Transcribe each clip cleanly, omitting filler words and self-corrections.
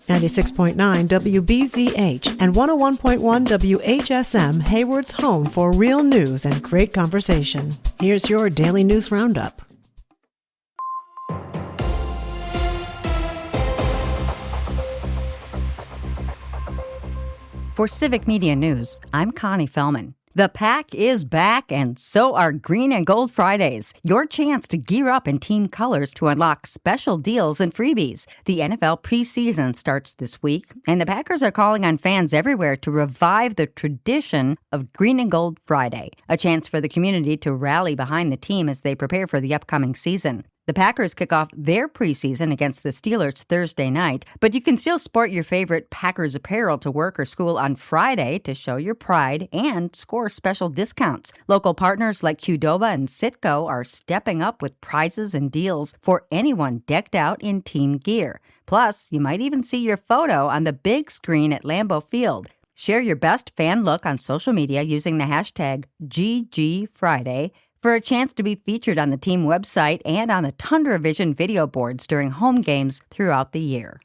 96.9 WBZH and 101.1 WHSM, Hayward's home for real news and great conversation. Here's your daily news roundup. For Civic Media News, I'm Connie Fellman. The Pack is back, and so are Green and Gold Fridays, your chance to gear up in team colors to unlock special deals and freebies. The NFL preseason starts this week, and the Packers are calling on fans everywhere to revive the tradition of Green and Gold Friday, a chance for the community to rally behind the team as they prepare for the upcoming season. The Packers kick off their preseason against the Steelers Thursday night, but you can still sport your favorite Packers apparel to work or school on Friday to show your pride and score special discounts. Local partners like Qdoba and Citgo are stepping up with prizes and deals for anyone decked out in team gear. Plus, you might even see your photo on the big screen at Lambeau Field. Share your best fan look on social media using the hashtag #GGFriday for a chance to be featured on the team website and on the Tundra Vision video boards during home games throughout the year.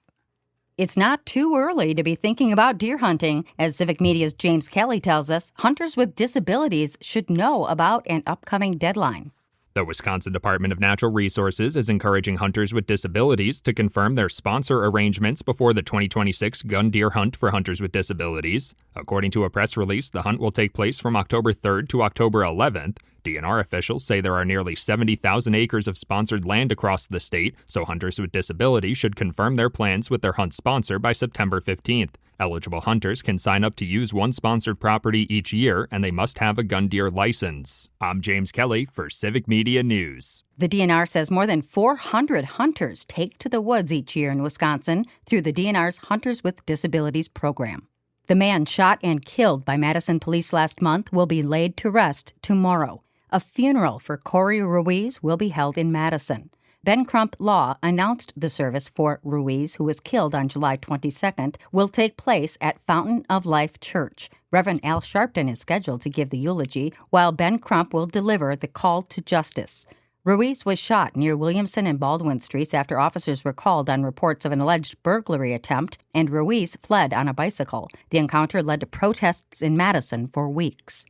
It's not too early to be thinking about deer hunting. As Civic Media's James Kelly tells us, hunters with disabilities should know about an upcoming deadline. The Wisconsin Department of Natural Resources is encouraging hunters with disabilities to confirm their sponsor arrangements before the 2026 gun deer hunt for hunters with disabilities. According to a press release, the hunt will take place from October 3rd to October 11th. DNR officials say there are nearly 70,000 acres of sponsored land across the state, so hunters with disabilities should confirm their plans with their hunt sponsor by September 15th. Eligible hunters can sign up to use one sponsored property each year, and they must have a gun deer license. I'm James Kelly for Civic Media News. The DNR says more than 400 hunters take to the woods each year in Wisconsin through the DNR's Hunters with Disabilities program. The man shot and killed by Madison police last month will be laid to rest tomorrow. A funeral for Corey Ruiz will be held in Madison. Ben Crump Law announced the service for Ruiz, who was killed on July 22nd, will take place at Fountain of Life Church. Reverend Al Sharpton is scheduled to give the eulogy, while Ben Crump will deliver the call to justice. Ruiz was shot near Williamson and Baldwin Streets after officers were called on reports of an alleged burglary attempt, and Ruiz fled on a bicycle. The encounter led to protests in Madison for weeks.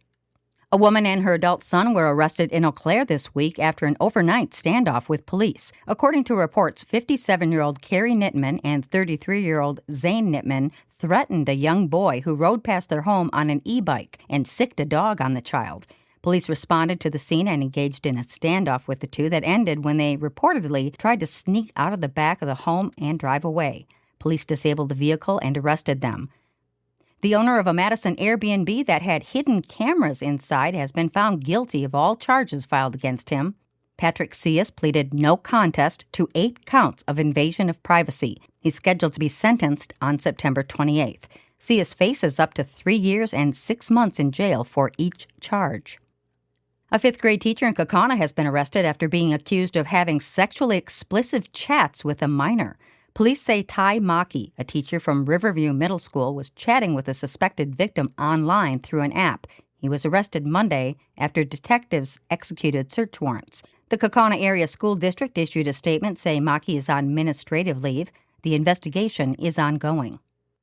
A woman and her adult son were arrested in Eau Claire this week after an overnight standoff with police. According to reports, 57-year-old Carrie Nittman and 33-year-old Zane Nittman threatened a young boy who rode past their home on an e-bike and sicked a dog on the child. Police responded to the scene and engaged in a standoff with the two that ended when they reportedly tried to sneak out of the back of the home and drive away. Police disabled the vehicle and arrested them. The owner of a Madison Airbnb that had hidden cameras inside has been found guilty of all charges filed against him. Patrick Cias pleaded no contest to 8 counts of invasion of privacy. He's scheduled to be sentenced on September 28th. Cias faces up to 3 years and 6 months in jail for each charge. A 5th-grade teacher in Kaukauna has been arrested after being accused of having sexually explicit chats with a minor. Police say Ty Maki, a teacher from Riverview Middle School, was chatting with a suspected victim online through an app. He was arrested Monday after detectives executed search warrants. The Kaukauna Area School District issued a statement saying Maki is on administrative leave. The investigation is ongoing.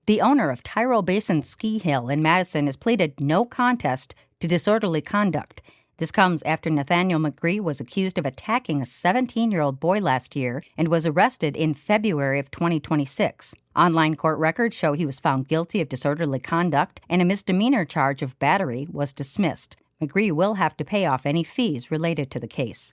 The owner of Tyrol Basin Ski Hill in Madison has pleaded no contest to disorderly conduct. This comes after Nathaniel McGree was accused of attacking a 17-year-old boy last year and was arrested in February of 2026. Online court records show he was found guilty of disorderly conduct, and a misdemeanor charge of battery was dismissed. McGree will have to pay off any fees related to the case.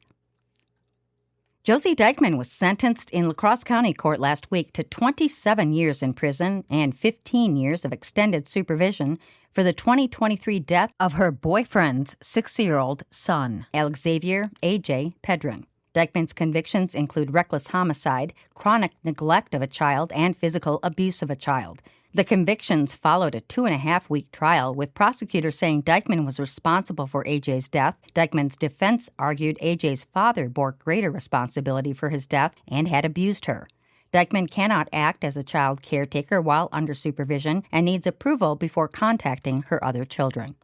Josie Dykman was sentenced in La Crosse County Court last week to 27 years in prison and 15 years of extended supervision for the 2023 death of her boyfriend's 6-year-old son, Alexavier A.J. Pedrin. Dykman's convictions include reckless homicide, chronic neglect of a child, and physical abuse of a child. The convictions followed a 2.5-week trial, with prosecutors saying Dykman was responsible for AJ's death. Dykman's defense argued AJ's father bore greater responsibility for his death and had abused her. Dykman cannot act as a child caretaker while under supervision and needs approval before contacting her other children.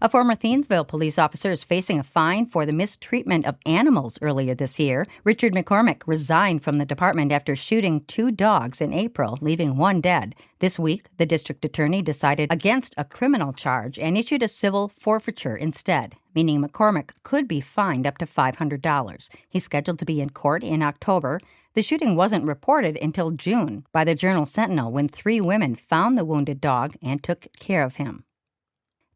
A former Thiensville police officer is facing a fine for the mistreatment of animals earlier this year. Richard McCormick resigned from the department after shooting 2 dogs in April, leaving 1 dead. This week, the district attorney decided against a criminal charge and issued a civil forfeiture instead, meaning McCormick could be fined up to $500. He's scheduled to be in court in October. The shooting wasn't reported until June by the Journal-Sentinel when 3 women found the wounded dog and took care of him.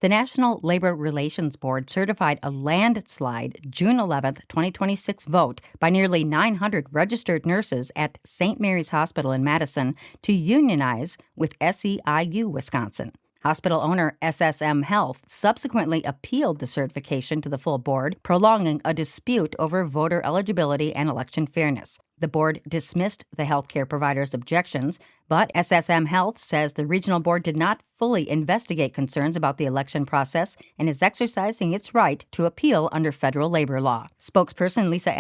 The National Labor Relations Board certified a landslide June 11, 2026 vote by nearly 900 registered nurses at St. Mary's Hospital in Madison to unionize with SEIU Wisconsin. Hospital owner SSM Health subsequently appealed the certification to the full board, prolonging a dispute over voter eligibility and election fairness. The board dismissed the healthcare provider's objections, but SSM Health says the regional board did not fully investigate concerns about the election process and is exercising its right to appeal under federal labor law. Spokesperson Lisa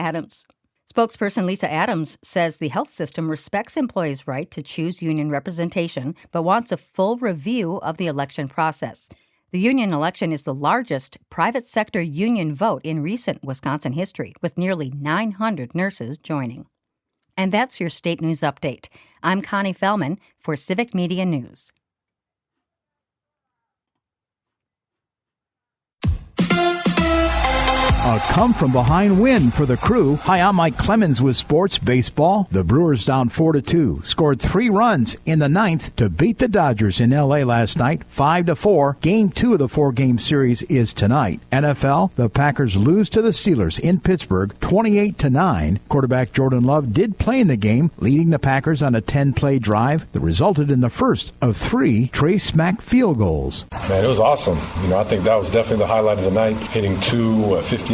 Adams says the health system respects employees' right to choose union representation, but wants a full review of the election process. The union election is the largest private sector union vote in recent Wisconsin history, with nearly 900 nurses joining. And that's your state news update. I'm Connie Fellman for Civic Media News. A come-from-behind win for the Crew. Hi, I'm Mike Clemens with Sports Baseball. The Brewers down 4-2, scored 3 runs in the 9th to beat the Dodgers in L.A. last night, 5-4. Game 2 of the 4-game series is tonight. NFL, the Packers lose to the Steelers in Pittsburgh, 28-9. Quarterback Jordan Love did play in the game, leading the Packers on a 10-play drive that resulted in the first of 3 Trey Smack field goals. Man, it was awesome. I think that was definitely the highlight of the night, hitting 2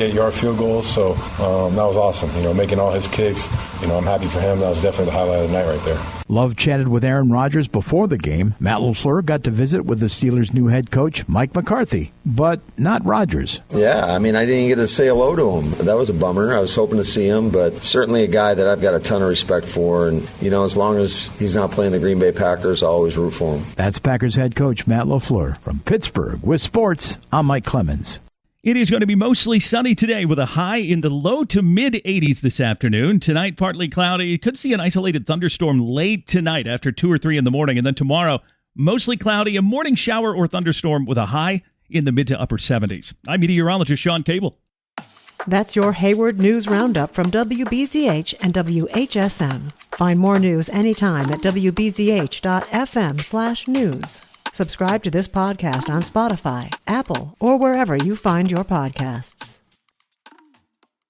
58-yard field goals. So that was awesome. Making all his kicks. I'm happy for him. That was definitely the highlight of the night right there. Love chatted with Aaron Rodgers before the game. Matt LaFleur got to visit with the Steelers' new head coach, Mike McCarthy, but not Rodgers. Yeah, I didn't get to say hello to him. That was a bummer. I was hoping to see him, but certainly a guy that I've got a ton of respect for. And, as long as he's not playing the Green Bay Packers, I'll always root for him. That's Packers head coach Matt LaFleur. From Pittsburgh with sports, I'm Mike Clemens. It is going to be mostly sunny today with a high in the low to mid-80s this afternoon. Tonight, partly cloudy. You could see an isolated thunderstorm late tonight after 2 or 3 in the morning. And then tomorrow, mostly cloudy, a morning shower or thunderstorm with a high in the mid to upper 70s. I'm meteorologist Sean Cable. That's your Hayward News Roundup from WBZH and WHSM. Find more news anytime at wbzh.fm/news. Subscribe to this podcast on Spotify, Apple, or wherever you find your podcasts.